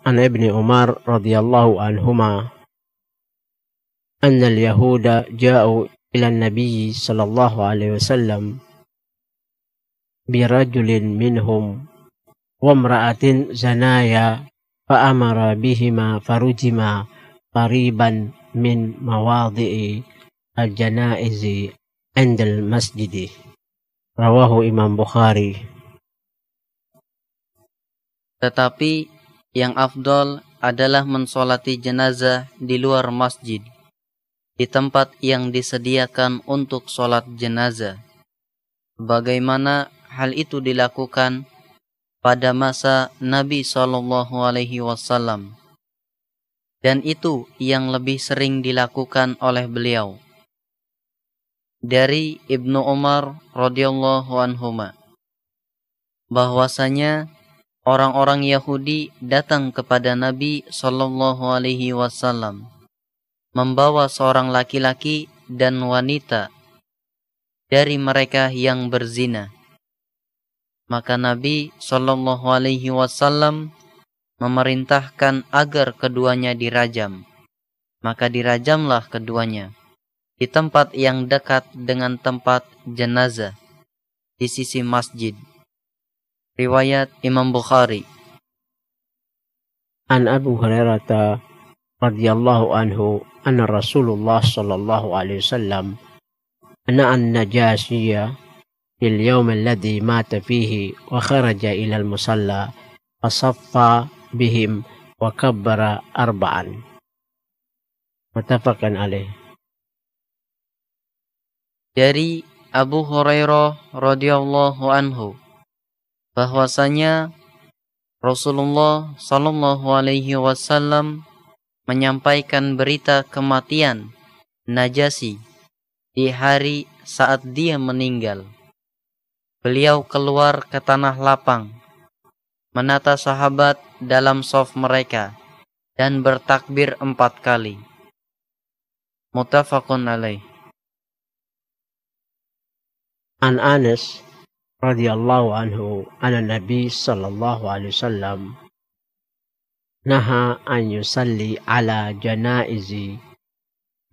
عن ابن عمر رضي الله عنهما أن اليهود جاءوا إلى النبي صلى الله عليه وسلم برجل منهم وامرأة زنايا فأمر بهما فرجما قريبا من مواضع الجنائز عند المسجد. رواه Imam Bukhari. Tetapi yang afdol adalah mensolati jenazah di luar masjid, di tempat yang disediakan untuk sholat jenazah, bagaimana hal itu dilakukan pada masa Nabi SAW, dan itu yang lebih sering dilakukan oleh beliau. Dari Ibnu Umar radhiyallahu anhuma, bahwasanya orang-orang Yahudi datang kepada Nabi SAW membawa seorang laki-laki dan wanita dari mereka yang berzina. Maka Nabi SAW memerintahkan agar keduanya dirajam. Maka dirajamlah keduanya di tempat yang dekat dengan tempat jenazah di sisi masjid. Riwayat Imam Bukhari. An Abu Hurairah radhiyallahu anhu anna Rasulullah sallallahu alaihi wasallam anna an-Najashiyya fil yawm alladhi mata fihi wa kharaja ila al-musalla fasaffa bihim wa kabbara arba'an. Muttafaqun alaih. Dari Abu Hurairah radhiyallahu anhu bahwasanya Rasulullah sallallahu alaihi wasallam menyampaikan berita kematian Najasyi di hari saat dia meninggal. Beliau keluar ke tanah lapang, menata sahabat dalam shaf mereka dan bertakbir 4 kali. Muttafaqun alaih. An Anas radhiyallahu anhu anna Nabi sallallahu alaihi wasallam naha an yusalli ala janaizi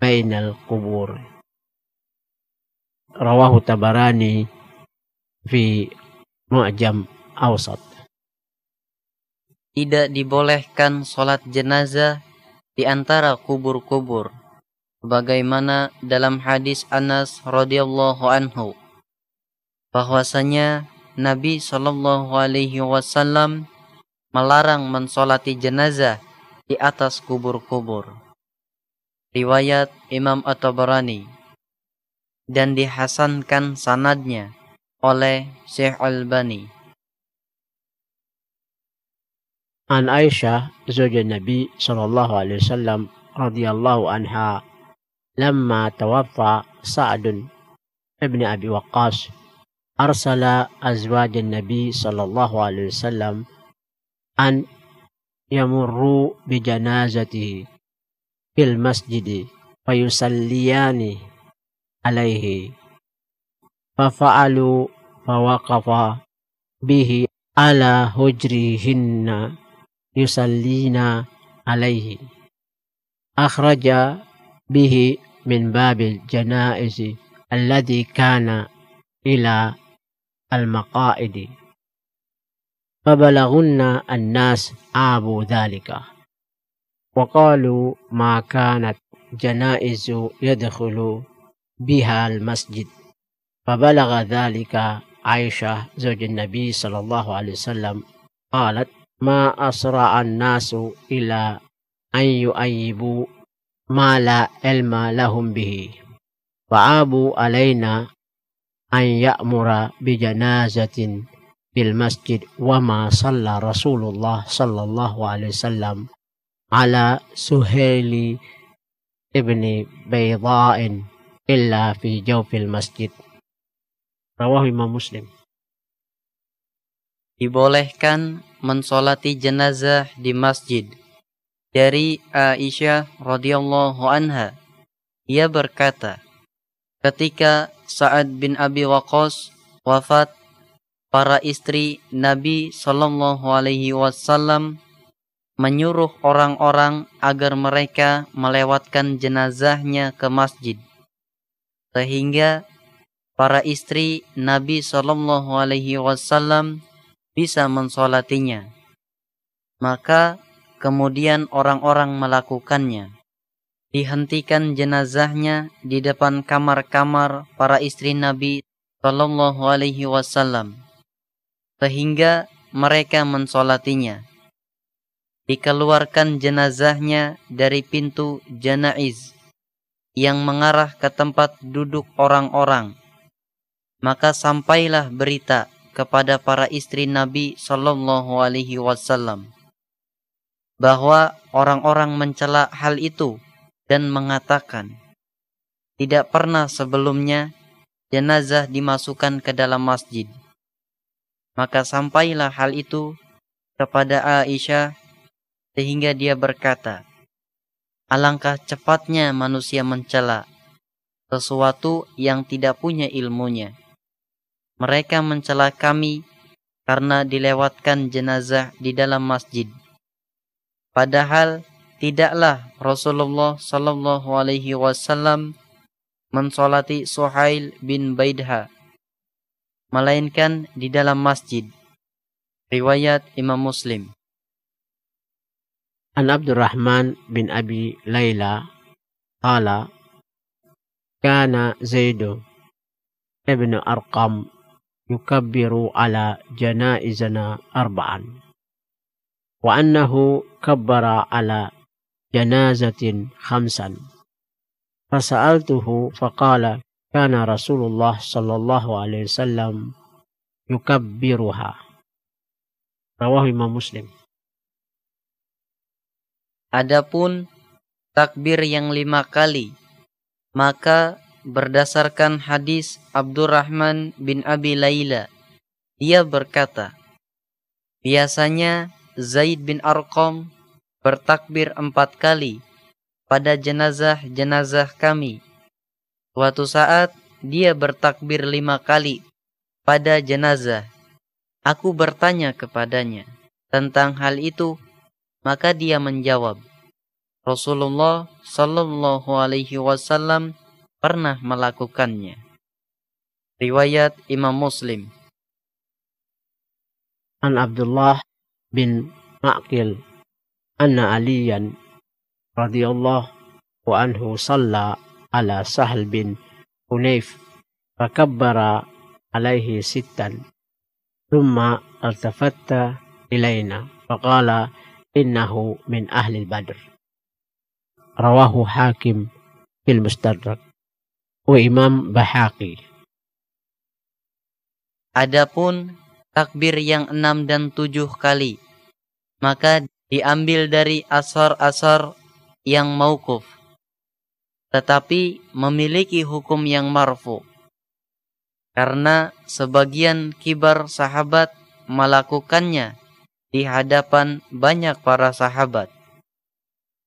bainal qubur. Rawahu Tabarani fi Mu'jam Awsat. Tidak dibolehkan sholat jenazah di antara kubur-kubur, bagaimana dalam hadis Anas radhiyallahu anhu bahwasanya Nabi Shallallahu alaihi wasallam melarang mensolati jenazah di atas kubur-kubur. Riwayat Imam At-Tabarani, dan dihasankan sanadnya oleh Syekh Albani. An Aisyah zawj Nabi sallallahu alaihi wasallam radhiyallahu anha lamma tawaffa Sa'd ibn Abi Waqqas arsala azwaj Nabi sallallahu alaihi wasallam an yamurru bi janazatihi fil masjid fayusalliyani alaihi fafa'alu fawaqafa bihi ala hujrihinna yusallina alaihi akhraja bihi min babil janaizi alladhi kana ila al-maqaidi fabalaghunna an-nas abu dhalika wa qalu ma kanat janaizu yadkhulu biha al-masjid fabalagha dhalika Aisyah zawj Nabi sallallahu alaihi wasallam qalat ma asra'a an-nasu ila an yu'ayyibu ma la ilma lahum bihi fa'abu alaina an ya'mura bi janazatin fil masjid wa ma shalla Rasulullah sallallahu alaihi wasallam ala Suhaili ibni Baydha'in illa fi jawfil masjid. Rawahu Imam Muslim. Dibolehkan mensolati jenazah di masjid. Dari Aisyah radhiyallahu anha, ia berkata, ketika Sa'ad bin Abi Waqqas wafat, para istri Nabi sallallahu alaihi wasallam menyuruh orang-orang agar mereka melewatkan jenazahnya ke masjid, sehingga para istri Nabi SAW bisa mensolatinya. Maka kemudian orang-orang melakukannya. Dihentikan jenazahnya di depan kamar-kamar para istri Nabi SAW, sehingga mereka mensolatinya. Dikeluarkan jenazahnya dari pintu janaiz yang mengarah ke tempat duduk orang-orang. Maka sampailah berita kepada para istri Nabi SAW bahwa orang-orang mencela hal itu dan mengatakan, tidak pernah sebelumnya jenazah dimasukkan ke dalam masjid. Maka sampailah hal itu kepada Aisyah, sehingga dia berkata, alangkah cepatnya manusia mencela sesuatu yang tidak punya ilmunya. Mereka mencela kami karena dilewatkan jenazah di dalam masjid. Padahal tidaklah Rasulullah SAW mensolati Suhail bin Baidha, melainkan di dalam masjid. Riwayat Imam Muslim. An Abdurrahman bin Abi Layla qala kana Zaid ibn Arqam yukabbiru ala janaizana arba'an wa annahu kabbara ala janazatin khamsan fasa'altuhu faqala kana Rasulullah sallallahu alaihi wasallam yukabbiruha. Rawahu Imam Muslim. Adapun takbir yang 5 kali, maka berdasarkan hadis Abdurrahman bin Abi Layla, dia berkata, biasanya Zaid bin Arqam bertakbir 4 kali pada jenazah-jenazah kami. Suatu saat dia bertakbir 5 kali pada jenazah. Aku bertanya kepadanya tentang hal itu, maka dia menjawab, Rasulullah SAW pernah melakukannya. Riwayat Imam Muslim. An Abdullah bin Ma'qil anna Aliyan radhiyallahu anhu shalla ala Sahl bin Hunayf fakabbara alaihi sittan thumma altafatta ilaina faqala innahu min ahli badr. Rawahu Hakim fil Mustadrak wa Imam Bahaqi. Adapun takbir yang 6 dan 7 kali, maka diambil dari asar-asar yang mauquf, tetapi memiliki hukum yang marfu, karena sebagian kibar sahabat melakukannya di hadapan banyak para sahabat,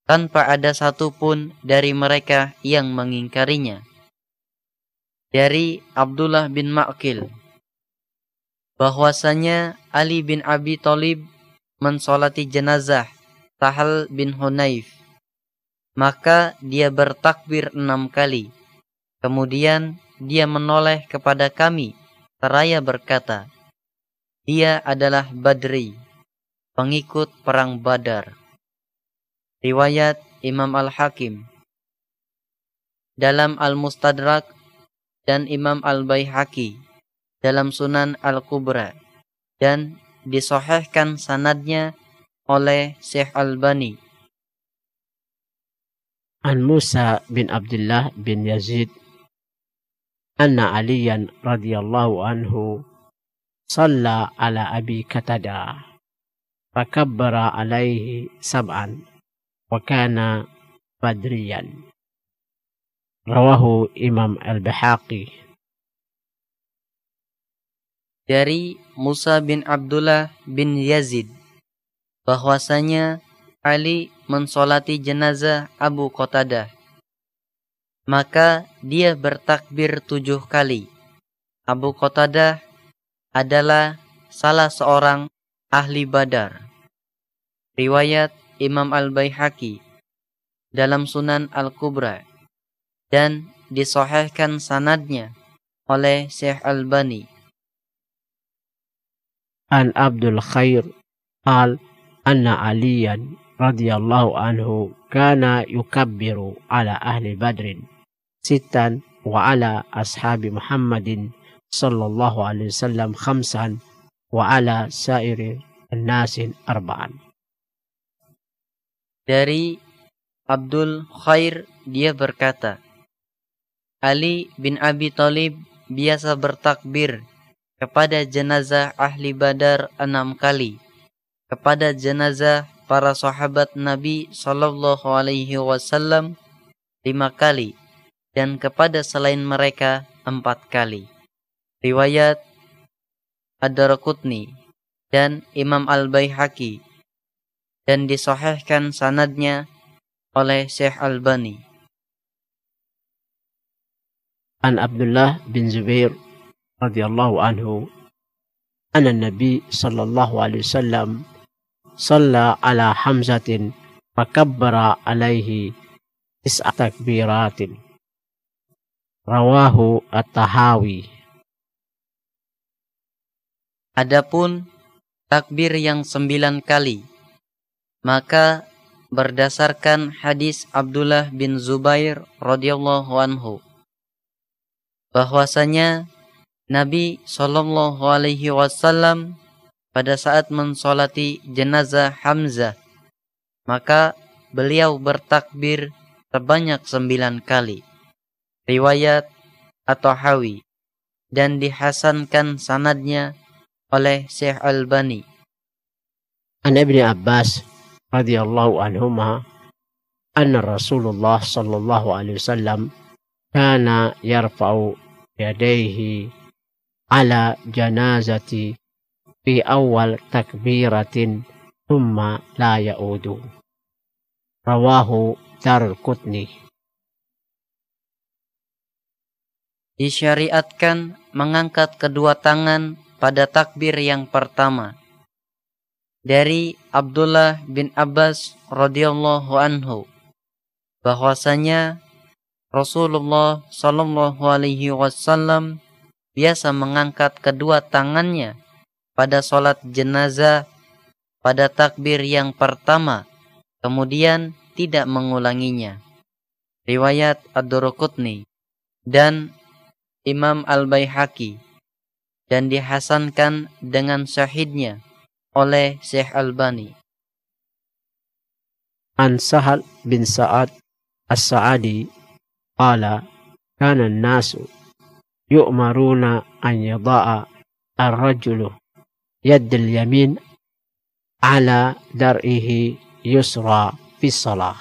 tanpa ada satupun dari mereka yang mengingkarinya. Dari Abdullah bin Ma'qil, bahwasanya Ali bin Abi Thalib mensolati jenazah Sahl bin Hunayf, maka dia bertakbir 6 kali. Kemudian dia menoleh kepada kami seraya berkata, dia adalah Badri, pengikut perang Badar. Riwayat Imam Al-Hakim. Dalam Al-Mustadrak dan Imam Al-Baihaqi dalam Sunan Al-Kubra, dan disahihkan sanadnya oleh Syekh Albani. An Musa bin Abdullah bin Yazid anna Aliyan radhiyallahu anhu shalla ala Abi Qatada fakabbara alaihi sab'an wa kana badriyan. Rawahu Imam Al-Bahaqi. Dari Musa bin Abdullah bin Yazid, bahwasanya Ali mensolati jenazah Abu Qatadah, maka dia bertakbir 7 kali. Abu Qatadah adalah salah seorang ahli Badar. Riwayat Imam Al-Baihaqi dalam Sunan Al-Kubra dan disahihkan sanadnya oleh Syekh Albani. An Abdul Khair qal anna Aliyan radhiyallahu anhu kana yukabbiru ala ahli Badrin sittan wa ala ashabi Muhammadin sallallahu alaihi wasallam khamsan wa ala sairi an-nasin arba'an. Dari Abdul Khair, dia berkata, Ali bin Abi Thalib biasa bertakbir kepada jenazah ahli Badar 6 kali, kepada jenazah para sahabat Nabi sallallahu alaihi wasallam 5 kali, dan kepada selain mereka 4 kali. Riwayat Ad-Daraqutni dan Imam Al-Baihaqi, dan disahihkan sanadnya oleh Syekh Albani. An Abdullah bin Zubair radhiyallahu anhu anna Nabi sallallahu alaihi wasallam shalla ala Hamzatin fakabbara alaihi 9 takbiratin. Rawahu At-Tahawi. Adapun takbir yang 9 kali, maka berdasarkan hadis Abdullah bin Zubair radhiyallahu anhu bahwasanya Nabi sallallahu alaihi wasallam pada saat mensolati jenazah Hamzah, maka beliau bertakbir sebanyak 9 kali. Riwayat At-Tahawi, dan dihasankan sanadnya oleh Syekh Albani. An Ibnu Abbas radhiyallahu anhuma anna Rasulullah sallallahu alaihi wasallam kana yarfa'u yadayhi ala janazati fi awal takbiratin thumma la ya'udu. Rawahu Daraqutni. Disyariatkan mengangkat kedua tangan pada takbir yang pertama. Dari Abdullah bin Abbas radhiyallahu anhu bahwasanya Rasulullah sallallahu alaihi wasallam biasa mengangkat kedua tangannya pada salat jenazah pada takbir yang pertama, kemudian tidak mengulanginya. Riwayat Ad-Daraqutni dan Imam Al-Baihaqi, dan dihasankan dengan syahidnya oleh Syekh Albani. An Sahal bin Sa'ad As-Sa'adi qala kana an-nasu yu'maruna an yada'a ar-rajulu yad al-yamin ala dar'ihi yusra fi shalah.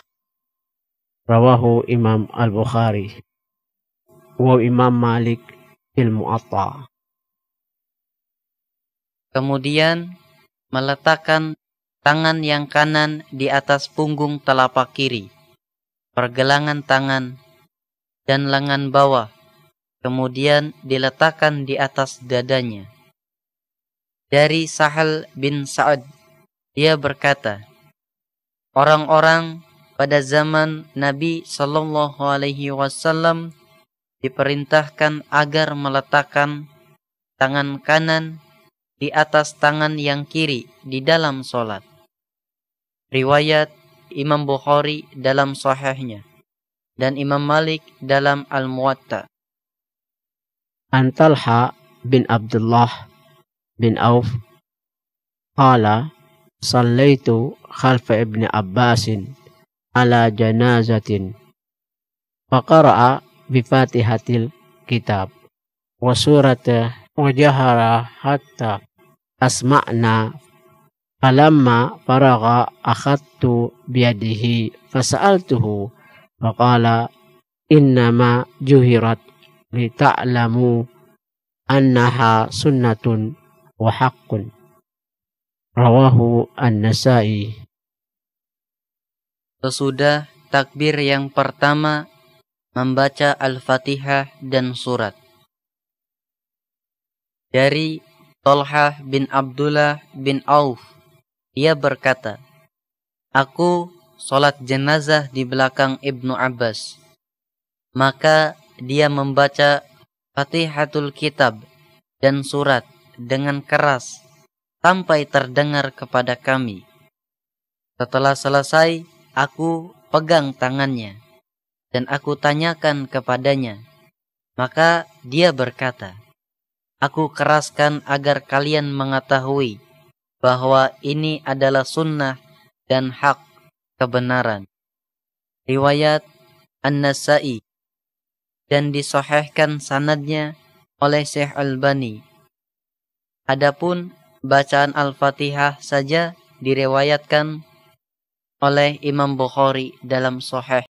Rawahu Imam Al-Bukhari wa Imam Malik fil Muwatta. Kemudian meletakkan tangan yang kanan di atas punggung telapak kiri, pergelangan tangan, dan lengan bawah, kemudian diletakkan di atas dadanya. Dari Sahal bin Sa'ad, dia berkata, orang-orang pada zaman Nabi sallallahu alaihi wasallam diperintahkan agar meletakkan tangan kanan di atas tangan yang kiri di dalam solat. Riwayat Imam Bukhari dalam Sahihnya dan Imam Malik dalam Al-Muwatta. An Talha bin Abdullah bin Auf qala sallaitu khalfa ibni Abbasin ala janazatin faqara'a bi fatihatil kitab wa surata wa jahara hatta asma'na falamma faragha akhadtu biyadihi fasa'altuhu faqala innama juhirat li ta'lamu annaha sunnatun wa haqqun. Rawahu An-Nasa'i. Sesudah takbir yang pertama membaca Al-Fatihah dan surat. Dari Talha bin Abdullah bin Auf, dia berkata, Aku sholat jenazah di belakang Ibnu Abbas. Maka dia membaca Fatihatul Kitab dan surat dengan keras sampai terdengar kepada kami. Setelah selesai, aku pegang tangannya dan aku tanyakan kepadanya. Maka dia berkata, "Aku keraskan agar kalian mengetahui bahwa ini adalah sunnah dan hak kebenaran." Riwayat An-Nasa'i, dan disahihkan sanadnya oleh Syekh Albani. Adapun bacaan Al-Fatihah saja diriwayatkan oleh Imam Bukhari dalam Sahih.